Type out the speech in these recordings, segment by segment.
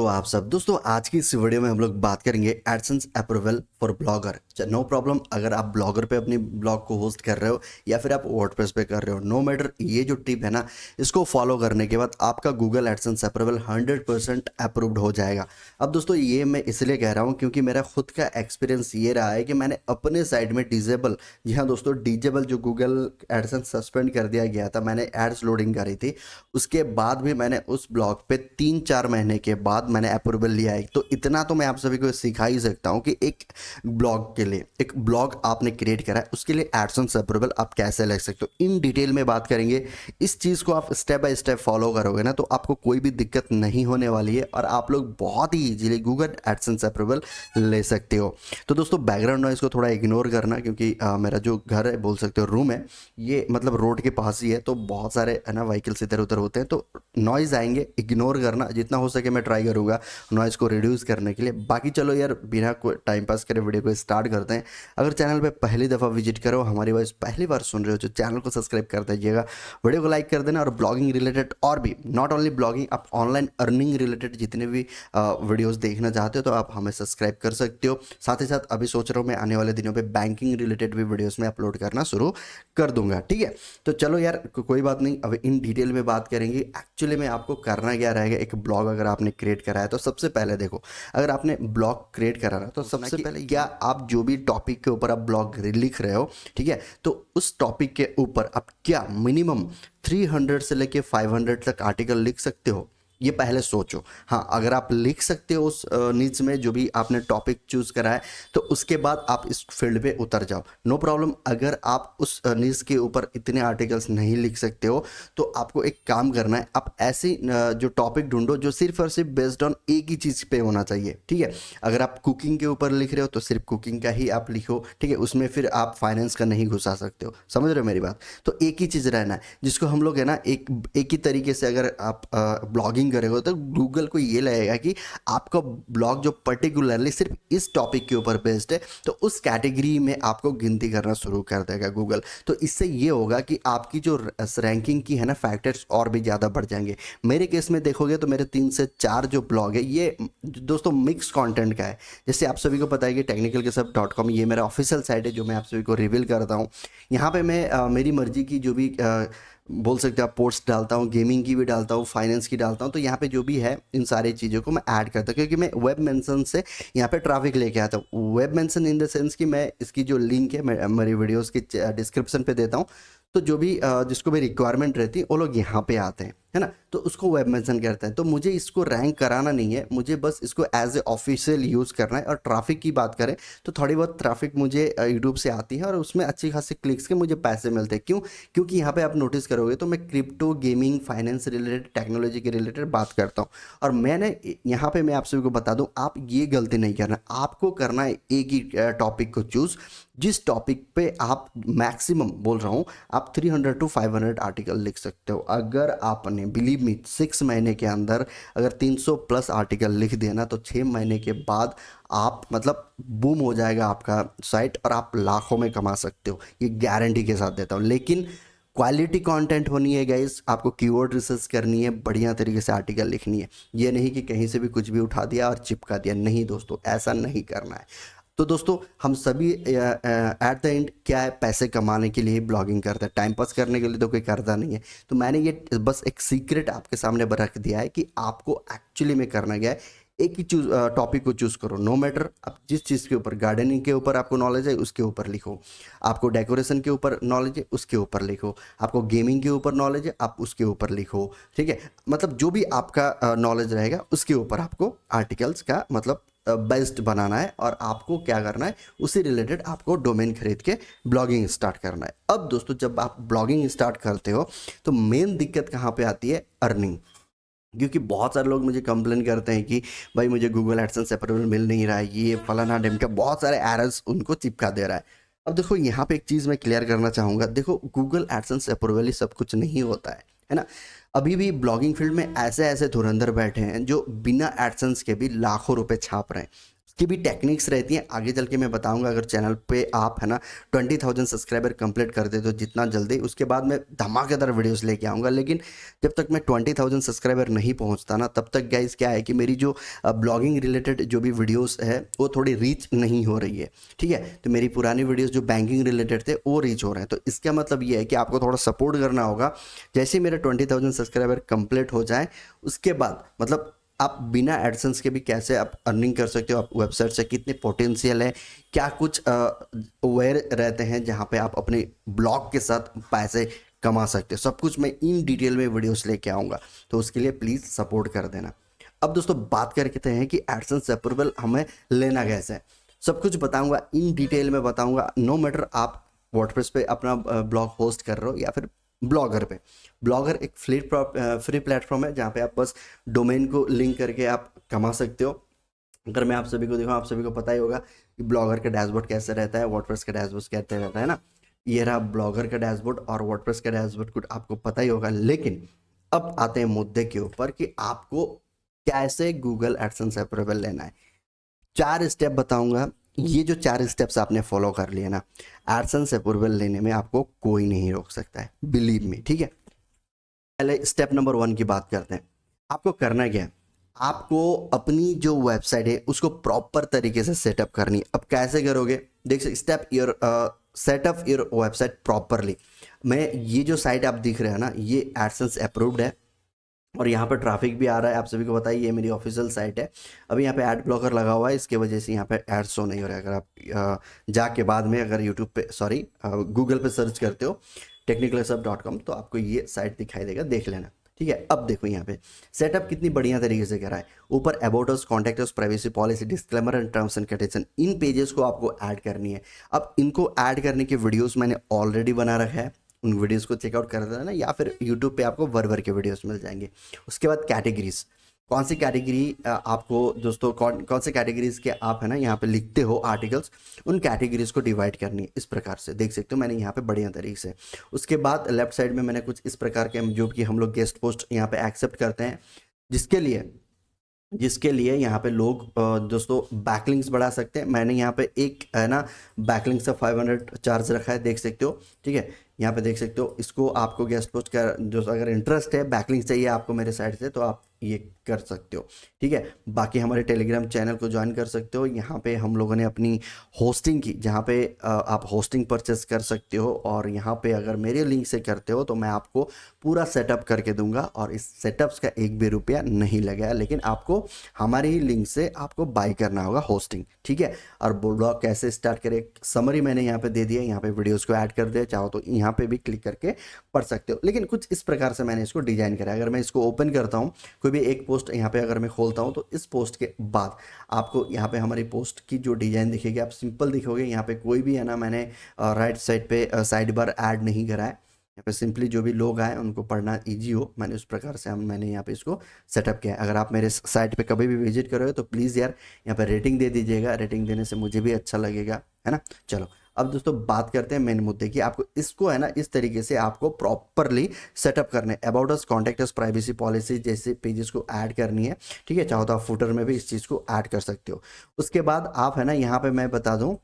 आप सब दोस्तों, आज की इस वीडियो में हम लोग बात करेंगे AdSense approval for Blogger. No problem, अगर आप ब्लॉगर पे अपनी ब्लॉग को होस्ट कर रहे हो या फिर आप वर्डप्रेस पे कर रहे हो, नो मैटर, ये जो टिप है ना, इसको फॉलो करने के बाद आपका गूगल एडसेंस अप्रूवल 100% अप्रूव्ड हो जाएगा। अब दोस्तों ये मैं इसलिए कह रहा हूँ क्योंकि मेरा खुद का एक्सपीरियंस ये रहा है कि मैंने अपने साइड में डिजेबल, जी हाँ दोस्तों, डिजेबल जो गूगल एडसेंस सस्पेंड कर दिया गया था, मैंने एड्स लोडिंग करी थी, उसके बाद भी मैंने उस ब्लॉग पे 3-4 महीने के बाद मैंने अप्रूवल लिया है। तो इतना तो मैं आप सभी को सिखा ही सकता हूँ कि एक ब्लॉग के लिए, एक ब्लॉग आपने क्रिएट करा है, उसके लिए एडसेंस अप्रूवल आप कैसे ले सकते हो, इन डिटेल में बात करेंगे। इस चीज़ को आप स्टेप बाय स्टेप फॉलो करोगे ना, तो आपको कोई भी दिक्कत नहीं होने वाली है और आप लोग बहुत ही इजीली गूगल एडसेंस अप्रूवल ले सकते हो। तो दोस्तों बैकग्राउंड नॉइज़ को थोड़ा इग्नोर करना, क्योंकि मेरा जो घर है, बोल सकते हो रूम है, ये मतलब रोड के पास ही है, तो बहुत सारे है ना व्हीकल्स इधर उधर होते हैं, तो नॉइज़ आएंगे, इग्नोर करना। जितना हो सके मैं ट्राई करूँगा नॉइज़ को रिड्यूस करने के लिए। बाकी चलो यार, बिना कोई टाइम पास करे वीडियो को स्टार्ट करते हैं। अगर चैनल पे पहली दफ़ा विजिट करो, हमारी वॉइस पहली बार सुन रहे हो, तो चैनल को सब्सक्राइब कर दीजिएगा, वीडियो को लाइक कर देना। और ब्लॉगिंग रिलेटेड और भी, नॉट ओनली ब्लॉगिंग, आप ऑनलाइन अर्निंग रिलेटेड जितने भी वीडियोज़ देखना चाहते हो तो आप हमें सब्सक्राइब कर सकते हो। साथ ही साथ अभी सोच रहा हूँ मैं आने वाले दिनों पर बैंकिंग रिलेटेड भी वीडियोज़ में अपलोड करना शुरू कर दूंगा, ठीक है। तो चलो यार, कोई बात नहीं, अब इन डिटेल में बात करेंगे। एक्चुअली में आपको करना क्या रहेगा, एक ब्लॉग अगर आपने क्रिएट करा है तो सबसे पहले देखो, अगर आपने ब्लॉग क्रिएट करा है तो सबसे पहले क्या, आप जो भी टॉपिक के ऊपर आप ब्लॉग लिख रहे हो, ठीक है, तो उस टॉपिक के ऊपर आप क्या मिनिमम 300 से लेके 500 तक आर्टिकल लिख सकते हो, ये पहले सोचो। हाँ, अगर आप लिख सकते हो उस नीच में जो भी आपने टॉपिक चूज करा है, तो उसके बाद आप इस फील्ड पे उतर जाओ, नो प्रॉब्लम। अगर आप उस नीच के ऊपर इतने आर्टिकल्स नहीं लिख सकते हो, तो आपको एक काम करना है, आप ऐसी जो टॉपिक ढूंढो जो सिर्फ और सिर्फ बेस्ड ऑन एक ही चीज़ पे होना चाहिए, ठीक है। अगर आप कुकिंग के ऊपर लिख रहे हो तो सिर्फ कुकिंग का ही आप लिखो, ठीक है, उसमें फिर आप फाइनेंस का नहीं घुसा सकते हो, समझ रहे हो मेरी बात। तो एक ही चीज़ रहना है, जिसको हम लोग है ना, एक ही तरीके से अगर आप ब्लॉगिंग करेगा तो गूगल को ये लगेगा कि आपका ब्लॉग जो पर्टिकुलरली सिर्फ इस टॉपिक के ऊपर बेस्ड है, तो उस कैटेगरी में आपको गिनती करना शुरू कर देगा गूगल। तो इससे ये होगा कि आपकी जो रैंकिंग की है ना फैक्टर्स और भी ज़्यादा बढ़ जाएंगे। मेरे केस में देखोगे तो मेरे 3 से 4 जो ब्लॉग है, ये दोस्तों मिक्स कंटेंट का है। जैसे आप सभी को पता है कि technicalkesab.com ये मेरा ऑफिशियल साइट है, जो मैं आप सभी को रिवील करता हूँ। यहाँ पे मैं मेरी मर्जी की जो भी बोल सकते हो आप पोस्ट डालता हूँ, गेमिंग की भी डालता हूँ, फाइनेंस की डालता हूँ। तो यहाँ पे जो भी है इन सारी चीज़ों को मैं ऐड करता हूँ, क्योंकि मैं वेब मेंशन से यहाँ पे ट्रैफिक लेके आता हूँ। Web mention in the sense कि मैं इसकी जो लिंक है मैं मेरी वीडियोस की डिस्क्रिप्शन पे देता हूँ, तो जो भी जिसको भी रिक्वायरमेंट रहती है वो लोग यहाँ पे आते हैं, है ना, तो उसको वेब मेंशन करते हैं। तो मुझे इसको रैंक कराना नहीं है, मुझे बस इसको एज ए ऑफिशियल यूज़ करना है। और ट्रैफिक की बात करें तो थोड़ी बहुत ट्रैफिक मुझे यूट्यूब से आती है और उसमें अच्छी खासी क्लिक्स के मुझे पैसे मिलते हैं। क्यों? क्योंकि यहाँ पे आप नोटिस करोगे तो मैं crypto, gaming, finance related, technology के रिलेटेड बात करता हूँ। और मैंने यहाँ पे मैं आप सभी को बता दूँ, आप ये गलती नहीं करना, आपको करना है एक ही टॉपिक को चूज़, जिस टॉपिक पे आप मैक्सिमम, बोल रहा हूँ, आप 300 टू 500 आर्टिकल लिख सकते हो। अगर आपने, बिलीव मी, 6 महीने के अंदर अगर 300 प्लस आर्टिकल लिख दिया ना, तो 6 महीने के बाद आप मतलब बूम हो जाएगा आपका साइट और आप लाखों में कमा सकते हो, ये गारंटी के साथ देता हूँ। लेकिन क्वालिटी कंटेंट होनी है गाइस, आपको कीवर्ड रिसर्च करनी है, बढ़िया तरीके से आर्टिकल लिखनी है। ये नहीं कि कहीं से भी कुछ भी उठा दिया और चिपका दिया, नहीं दोस्तों, ऐसा नहीं करना है। तो दोस्तों हम सभी एट द एंड क्या है, पैसे कमाने के लिए ब्लॉगिंग करते हैं, टाइम पास करने के लिए तो कोई करता नहीं है। तो मैंने ये बस एक सीक्रेट आपके सामने रख दिया है कि आपको एक्चुअली में करना क्या है, एक ही टॉपिक को चूज़ करो, नो मैटर आप जिस चीज़ के ऊपर, गार्डनिंग के ऊपर आपको नॉलेज है उसके ऊपर लिखो, आपको डेकोरेशन के ऊपर नॉलेज है उसके ऊपर लिखो, आपको गेमिंग के ऊपर नॉलेज है आप उसके ऊपर लिखो, ठीक है। मतलब जो भी आपका नॉलेज रहेगा उसके ऊपर आपको आर्टिकल्स का मतलब बेस्ट बनाना है, और आपको क्या करना है, उसी रिलेटेड आपको डोमेन खरीद के ब्लॉगिंग स्टार्ट करना है। अब दोस्तों जब आप ब्लॉगिंग स्टार्ट करते हो तो मेन दिक्कत कहाँ पे आती है, अर्निंग। क्योंकि बहुत सारे लोग मुझे कंप्लेन करते हैं कि भाई मुझे गूगल एडसेंस अप्रूवल मिल नहीं रहा है, ये फलाना ढिमका, बहुत सारे एरर्स उनको चिपका दे रहा है। अब देखो यहाँ पे एक चीज़ मैं क्लियर करना चाहूँगा, देखो गूगल एडसेंस अप्रूवल ही सब कुछ नहीं होता है ना। अभी भी ब्लॉगिंग फील्ड में ऐसे ऐसे धुरंधर बैठे हैं जो बिना एडसेंस के भी लाखों रुपए छाप रहे हैं। की भी टेक्निक्स रहती हैं, आगे चल के मैं बताऊंगा। अगर चैनल पे आप है ना 20,000 सब्सक्राइबर कंप्लीट कर दे तो जितना जल्दी, उसके बाद मैं धमाकेदार वीडियोस लेके आऊँगा। लेकिन जब तक मैं 20,000 सब्सक्राइबर नहीं पहुंचता ना, तब तक गाइस क्या है कि मेरी जो ब्लॉगिंग रिलेटेड जो भी वीडियोस है वो थोड़ी रीच नहीं हो रही है, ठीक है। तो मेरी पुरानी वीडियोस जो बैंकिंग रिलेटेड थे वो रीच हो रहे हैं। तो इसका मतलब ये है कि आपको थोड़ा सपोर्ट करना होगा। जैसे ही मेरे 20,000 सब्सक्राइबर कंप्लीट हो जाए, उसके बाद मतलब आप बिना एडसेंस के भी कैसे आप अर्निंग कर सकते हो, आप वेबसाइट से कितने पोटेंशियल है, क्या कुछ अवेयर रहते हैं जहाँ पे आप अपने ब्लॉग के साथ पैसे कमा सकते हो, सब कुछ मैं इन डिटेल में वीडियोस लेके आऊँगा। तो उसके लिए प्लीज़ सपोर्ट कर देना। अब दोस्तों बात करते हैं कि एडसेंस अप्रूवल हमें लेना कैसे है, सब कुछ बताऊंगा, इन डिटेल में बताऊंगा। नो मैटर आप वर्डप्रेस पे अपना ब्लॉग होस्ट कर रहे हो या फिर ब्लॉगर पे। ब्लॉगर एक फ्री प्लेटफॉर्म है जहाँ पे आप बस डोमेन को लिंक करके आप कमा सकते हो। अगर मैं आप सभी को देखूँ, आप सभी को पता ही होगा कि ब्लॉगर का डैशबोर्ड कैसे रहता है, वर्डप्रेस का डैशबोर्ड कैसे रहता है ना। ये रहा ब्लॉगर का डैशबोर्ड और वर्डप्रेस का डैशबोर्ड कुछ आपको पता ही होगा। लेकिन अब आते हैं मुद्दे के ऊपर कि आपको कैसे गूगल एडसेंस अप्रूवल लेना है। 4 स्टेप बताऊंगा। ये जो 4 स्टेप्स आपने फॉलो कर लिए ना, एडसेंस अप्रूवल लेने में आपको कोई नहीं रोक सकता है, बिलीव मी, ठीक है। पहले स्टेप नंबर 1 की बात करते हैं। आपको करना क्या है, आपको अपनी जो वेबसाइट है उसको प्रॉपर तरीके से सेटअप करनी है। अब कैसे करोगे, देख सकते, step your setup your website properly. मैं ये जो साइट आप दिख रहे हैं ना, ये एडसेंस अप्रूव्ड है और यहाँ पर ट्रैफिक भी आ रहा है। आप सभी को बताइए ये मेरी ऑफिशियल साइट है। अभी यहाँ पे ऐड ब्लॉकर लगा हुआ है, इसकी वजह से यहाँ पे ऐड शो नहीं हो रहा है। अगर आप जाके बाद में अगर यूट्यूब पे सॉरी गूगल पे सर्च करते हो technicalsub.com तो आपको ये साइट दिखाई देगा, देख लेना, ठीक है। अब देखो यहाँ पे सेटअप कितनी बढ़िया तरीके से करा है। ऊपर about us, contact us, privacy policy, disclaimer and terms and condition, in pages को आपको ऐड करनी है। अब इनको ऐड करने के वीडियोस मैंने ऑलरेडी बना रखा है, उन वीडियोस को चेकआउट कर देना, या फिर यूट्यूब पे आपको वर के वीडियोस मिल जाएंगे। उसके बाद कैटेगरीज, कौन सी कैटेगरी आपको दोस्तों कौन कौन से कैटेगरीज के आप है ना यहाँ पे लिखते हो आर्टिकल्स, उन कैटेगरीज को डिवाइड करनी है। इस प्रकार से देख सकते हो मैंने यहाँ पे बढ़िया तरीके से। उसके बाद लेफ्ट साइड में मैंने कुछ इस प्रकार के जो कि हम लोग गेस्ट पोस्ट यहाँ पे एक्सेप्ट करते हैं, जिसके लिए यहाँ पे लोग दोस्तों बैकलिंक्स बढ़ा सकते हैं। मैंने यहाँ पे एक है ना बैकलिंक्स का 500 चार्ज रखा है, देख सकते हो, ठीक है। यहाँ पे देख सकते हो, इसको आपको गेस्ट पोस्ट का जो अगर इंटरेस्ट है, बैकलिंक चाहिए आपको मेरे साइड से, तो आप ये कर सकते हो, ठीक है। बाकी हमारे टेलीग्राम चैनल को ज्वाइन कर सकते हो। यहाँ पे हम लोगों ने अपनी होस्टिंग की, जहाँ पे आप होस्टिंग परचेस कर सकते हो, और यहाँ पे अगर मेरे लिंक से करते हो तो मैं आपको पूरा सेटअप करके दूंगा और इस सेटअप्स का एक भी रुपया नहीं लगेगा। लेकिन आपको हमारे ही लिंक से आपको बाय करना होगा होस्टिंग, ठीक है। और ब्लॉग कैसे स्टार्ट करें, समरी मैंने यहाँ पे दे दिया, यहाँ पे वीडियोस को ऐड कर दिया, चाहो तो यहाँ पे भी क्लिक करके पढ़ सकते हो। लेकिन कुछ इस प्रकार से मैंने इसको डिजाइन करा है। अगर मैं इसको ओपन करता हूँ, कोई भी एक पोस्ट यहाँ पे अगर मैं खोलता हूँ, तो इस पोस्ट के बाद आपको यहाँ पे हमारी पोस्ट की जो डिजाइन दिखेगी, आप सिंपल दिखोगे। यहाँ पे कोई भी है ना मैंने राइट साइड पे साइड बार ऐड नहीं करा है। यहाँ पे सिंपली जो भी लोग आए उनको पढ़ना इजी हो, मैंने उस प्रकार से मैंने यहाँ पे इसको सेटअप किया है। अगर आप मेरे साइट पे कभी भी विजिट करोगे तो प्लीज़ यार यहाँ पे रेटिंग दे दीजिएगा, रेटिंग देने से मुझे भी अच्छा लगेगा, है ना। चलो अब दोस्तों बात करते हैं मेन मुद्दे की। आपको इसको है ना इस तरीके से आपको प्रॉपरली सेटअप करने, about us, contact us, privacy policy जैसे पेजेस को ऐड करनी है, ठीक है। चाहो तो आप फुटर में भी इस चीज़ को ऐड कर सकते हो। उसके बाद आप है ना यहाँ पे मैं बता दूँ,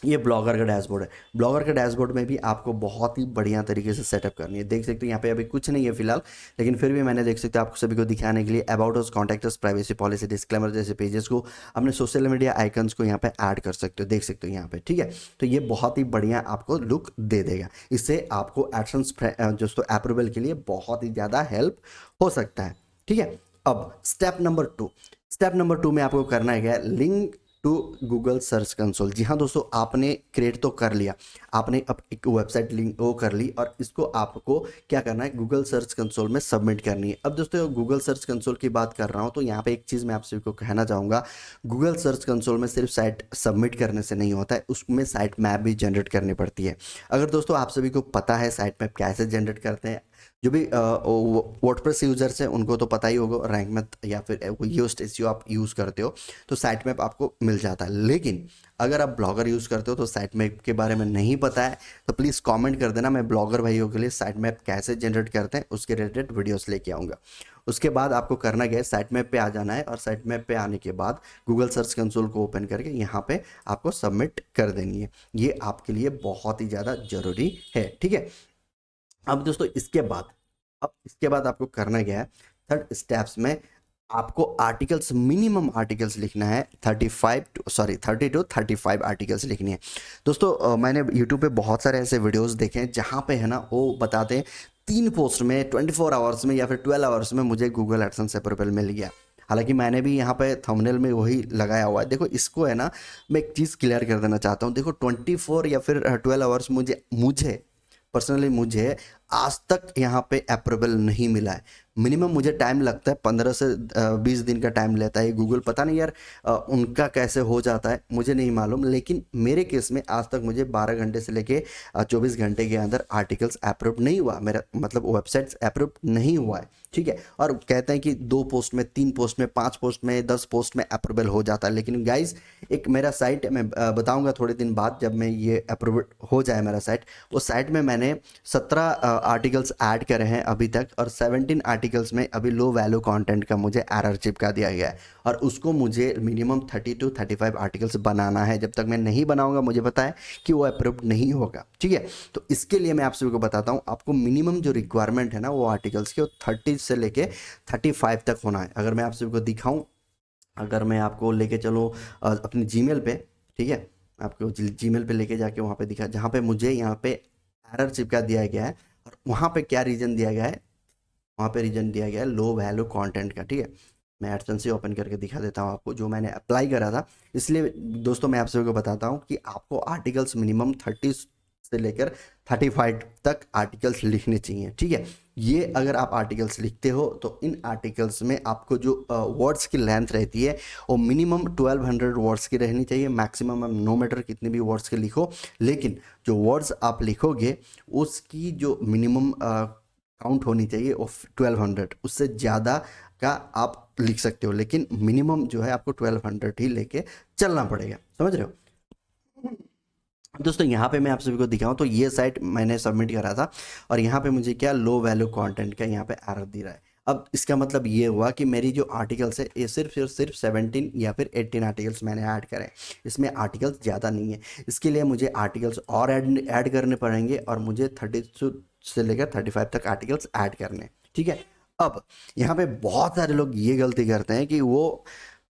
ये ब्लॉगर का डैशबोर्ड है। ब्लॉगर का डैशबोर्ड में भी आपको बहुत ही बढ़िया तरीके से सेटअप करनी है। देख सकते हो यहाँ पे अभी कुछ नहीं है फिलहाल, लेकिन फिर भी मैंने देख सकते हो आपको सभी को दिखाने के लिए about us, contact us, privacy policy, disclaimer जैसे पेजेस को अपने सोशल मीडिया आइकन्स को यहाँ पे ऐड कर सकते हो, देख सकते हो यहाँ पे, ठीक है। तो ये बहुत ही बढ़िया आपको लुक दे देगा। इससे आपको एडसेंस दोस्तों अप्रूवल के लिए बहुत ही ज़्यादा हेल्प हो सकता है, ठीक है। अब स्टेप नंबर 2 में आपको करना है क्या, link to Google Search Console. जी हाँ दोस्तों, आपने क्रिएट तो कर लिया, आपने अब एक वेबसाइट लिंक वो कर ली, और इसको आपको क्या करना है, गूगल सर्च कंसोल में सबमिट करनी है। अब दोस्तों गूगल सर्च कंसोल की बात कर रहा हूँ, तो यहाँ पे एक चीज़ मैं आप सभी को कहना चाहूँगा, गूगल सर्च कंसोल में सिर्फ साइट सबमिट करने से नहीं होता है, उसमें साइट मैप भी जनरेट करनी पड़ती है। अगर दोस्तों आप सभी को पता है साइट मैप कैसे जनरेट करते हैं, जो भी वर्डप्रेस यूजर्स हैं उनको तो पता ही होगा, रैंक मैथ या फिर योस्ट एसईओ आप यूज़ करते हो तो साइट मैप आपको मिल जाता है। लेकिन अगर आप ब्लॉगर यूज़ करते हो तो साइट मैप के बारे में नहीं पता है, तो प्लीज़ कमेंट कर देना, मैं ब्लॉगर भाइयों के लिए साइट मैप कैसे जनरेट करते हैं उसके रिलेटेड वीडियोस लेके आऊँगा। उसके बाद आपको करना क्या है, साइट मैप पे आ जाना है और साइट मैप पे आने के बाद गूगल सर्च कंसोल को ओपन करके यहाँ पे आपको सबमिट कर देनी है। ये आपके लिए बहुत ही ज़्यादा ज़रूरी है, ठीक है। अब दोस्तों इसके बाद आपको करना क्या है, थर्ड स्टेप्स में आपको आर्टिकल्स, मिनिमम आर्टिकल्स लिखना है 30 टू 35 आर्टिकल्स लिखनी है। दोस्तों मैंने यूट्यूब पे बहुत सारे ऐसे वीडियोस देखे हैं जहाँ पे है ना वो बताते हैं 3 पोस्ट में 24 आवर्स में या फिर 12 आवर्स में मुझे गूगल एडसेंस अप्रूवल मिल गया। हालांकि मैंने भी यहाँ पे थंबनेल में वही लगाया हुआ है। देखो इसको है ना, मैं एक चीज़ क्लियर कर देना चाहता हूँ। देखो 24 या फिर 12 आवर्स मुझे पर्सनली मुझे आज तक यहाँ पे अप्रूवल नहीं मिला है। मिनिमम मुझे टाइम लगता है 15 से 20 दिन का टाइम लेता है गूगल, पता नहीं यार उनका कैसे हो जाता है मुझे नहीं मालूम, लेकिन मेरे केस में आज तक मुझे 12 घंटे से लेके 24 घंटे के अंदर आर्टिकल्स अप्रूव नहीं हुआ, मेरा मतलब वेबसाइट्स अप्रूव नहीं हुआ है, ठीक है। और कहते हैं कि 2 पोस्ट में, 3 पोस्ट में, 5 पोस्ट में, 10 पोस्ट में अप्रूवल हो जाता है। लेकिन गाइज एक मेरा साइट मैं बताऊंगा थोड़े दिन बाद, जब मैं ये अप्रूव हो जाए मेरा साइट, वो साइट में मैंने 17 आर्टिकल्स ऐड करे हैं अभी तक, और 17 आर्टिकल्स में अभी लो वैल्यू कंटेंट का मुझे एरर चिपका दिया गया है, और उसको मुझे मिनिमम 30 टू 35 आर्टिकल्स बनाना है। जब तक मैं नहीं बनाऊंगा मुझे पता है कि वो अप्रूव नहीं होगा, ठीक है। तो इसके लिए मैं आप सभी को बताता हूँ, आपको मिनिमम जो रिक्वायरमेंट है ना वो आर्टिकल्स की, वो 30 से लेके 35 तक होना है। अगर मैं आप सभी को दिखाऊँ, अगर मैं आपको लेके चलूँ अपने जीमेल पे, ठीक है, आपको जीमेल पे लेके जाके वहाँ पे दिखा, जहाँ पे मुझे यहाँ पे एरर चिपका दिया गया है, और वहाँ पे क्या रीजन दिया गया है, वहाँ पे रीजन दिया गया है लो वैल्यू कंटेंट का, ठीक है। मैं एडसेंस से ओपन करके दिखा देता हूँ आपको, जो मैंने अप्लाई करा था। इसलिए दोस्तों मैं आप सभी को बताता हूँ कि आपको आर्टिकल्स मिनिमम 30 से लेकर 35 तक आर्टिकल्स लिखने चाहिए, ठीक है। ये अगर आप आर्टिकल्स लिखते हो तो इन आर्टिकल्स में आपको जो वर्ड्स की लेंथ रहती है वो मिनिमम 1200 वर्ड्स की रहनी चाहिए। मैक्सिमम नो मैटर कितने भी वर्ड्स के लिखो, लेकिन जो वर्ड्स आप लिखोगे उसकी जो मिनिमम काउंट होनी चाहिए वो 1200, उससे ज़्यादा का आप लिख सकते हो, लेकिन मिनिमम जो है आपको 1200 ही लेके चलना पड़ेगा, समझ रहे हो। दोस्तों यहाँ पे मैं आप सभी को दिखाऊं तो ये साइट मैंने सबमिट करा था, और यहाँ पे मुझे क्या लो वैल्यू कंटेंट का यहाँ पे एरर दे रहा है। अब इसका मतलब ये हुआ कि मेरी जो आर्टिकल्स है ये सिर्फ 17 या फिर 18 आर्टिकल्स मैंने ऐड करे, इसमें आर्टिकल्स ज़्यादा नहीं है। इसके लिए मुझे आर्टिकल्स और ऐड करने पड़ेंगे, और मुझे 30 से लेकर 35 तक आर्टिकल्स ऐड करने, ठीक है। अब यहाँ पे बहुत सारे लोग ये गलती करते हैं कि वो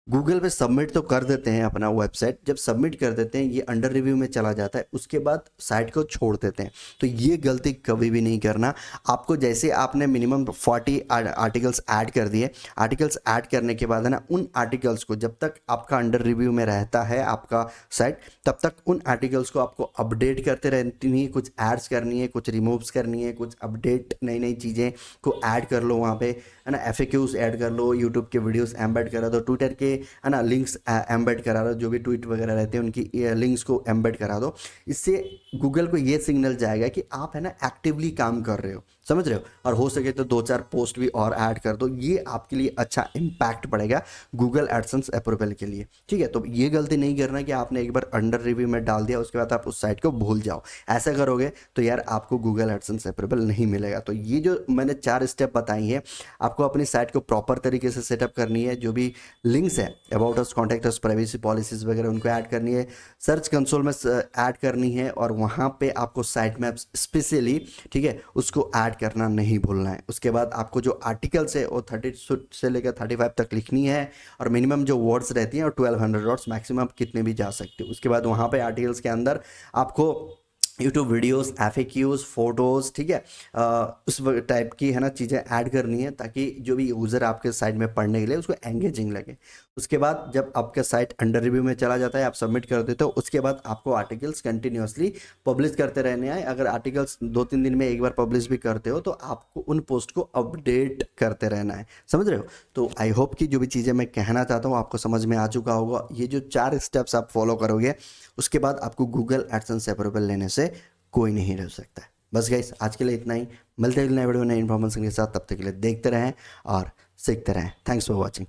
गूगल पे सबमिट तो कर देते हैं अपना वेबसाइट, जब सबमिट कर देते हैं ये अंडर रिव्यू में चला जाता है, उसके बाद साइट को छोड़ देते हैं। तो ये गलती कभी भी नहीं करना। आपको जैसे आपने मिनिमम 40 आर्टिकल्स ऐड कर दिए, आर्टिकल्स ऐड करने के बाद है ना, उन आर्टिकल्स को जब तक आपका अंडर रिव्यू में रहता है आपका साइट, तब तक उन आर्टिकल्स को आपको अपडेट करते रहनी है। कुछ ऐड्स करनी है, कुछ रिमूव्स करनी है, कुछ अपडेट नई नई चीज़ें को ऐड कर लो वहाँ पे, है ना। FAQs ऐड कर लो, यूट्यूब के वीडियोस एम्बेड करा दो, ट्विटर के है ना लिंक्स एम्बेड करा दो, जो भी ट्वीट वगैरह रहते हैं उनकी लिंक्स को एम्बेड करा दो। इससे गूगल को ये सिग्नल जाएगा कि आप है ना एक्टिवली काम कर रहे हो, समझ रहे हो। और हो सके तो 2-4 पोस्ट भी और ऐड कर दो, ये आपके लिए अच्छा इम्पैक्ट पड़ेगा गूगल एडसेंस अप्रूवल के लिए, ठीक है। तो ये गलती नहीं करना कि आपने एक बार अंडर रिव्यू में डाल दिया उसके बाद आप उस साइट को भूल जाओ। ऐसा करोगे तो यार आपको गूगल एडसेंस अप्रूवल नहीं मिलेगा। तो ये जो मैंने 4 स्टेप बताई है, आपको अपनी साइट को प्रॉपर तरीके से सेटअप करनी है। जो भी लिंक्स है, about us, contact us, privacy policies वगैरह, उनको ऐड करनी है, सर्च कंसोल में ऐड करनी है, और वहाँ पे आपको साइट मैप्स स्पेशली, ठीक है, उसको ऐड करना नहीं भूलना है। उसके बाद आपको जो आर्टिकल्स है वो 30 से लेकर 35 तक लिखनी है, और मिनिमम जो वर्ड्स रहती हैं और 1200 वर्ड्स, मैक्सिमम आप कितने भी जा सकते हो। उसके बाद वहाँ पे आर्टिकल्स के अंदर आपको यूट्यूब वीडियोस, FAQs, फोटोज़, ठीक है, उस टाइप की है ना चीज़ें ऐड करनी है, ताकि जो भी यूज़र आपके साइट में पढ़ने के लिए उसको एंगेजिंग लगे। उसके बाद जब आपका साइट अंडर रिव्यू में चला जाता है, आप सबमिट कर देते हो, उसके बाद आपको आर्टिकल्स कंटिन्यूसली पब्लिश करते रहने हैं। अगर आर्टिकल्स 2-3 दिन में एक बार पब्लिश भी करते हो तो आपको उन पोस्ट को अपडेट करते रहना है, समझ रहे हो। तो आई होप कि जो भी चीज़ें मैं कहना चाहता हूँ आपको समझ में आ चुका होगा। ये जो 4 स्टेप्स आप फॉलो करोगे, उसके बाद आपको गूगल एडसेंस अप्रूवल लेने से कोई नहीं रह सकता है। बस गाइस आज के लिए इतना ही, मिलते हैं नए वीडियो नए इन्फॉर्मेशन के साथ। तब तक के लिए देखते रहें और सीखते रहें। Thanks for watching.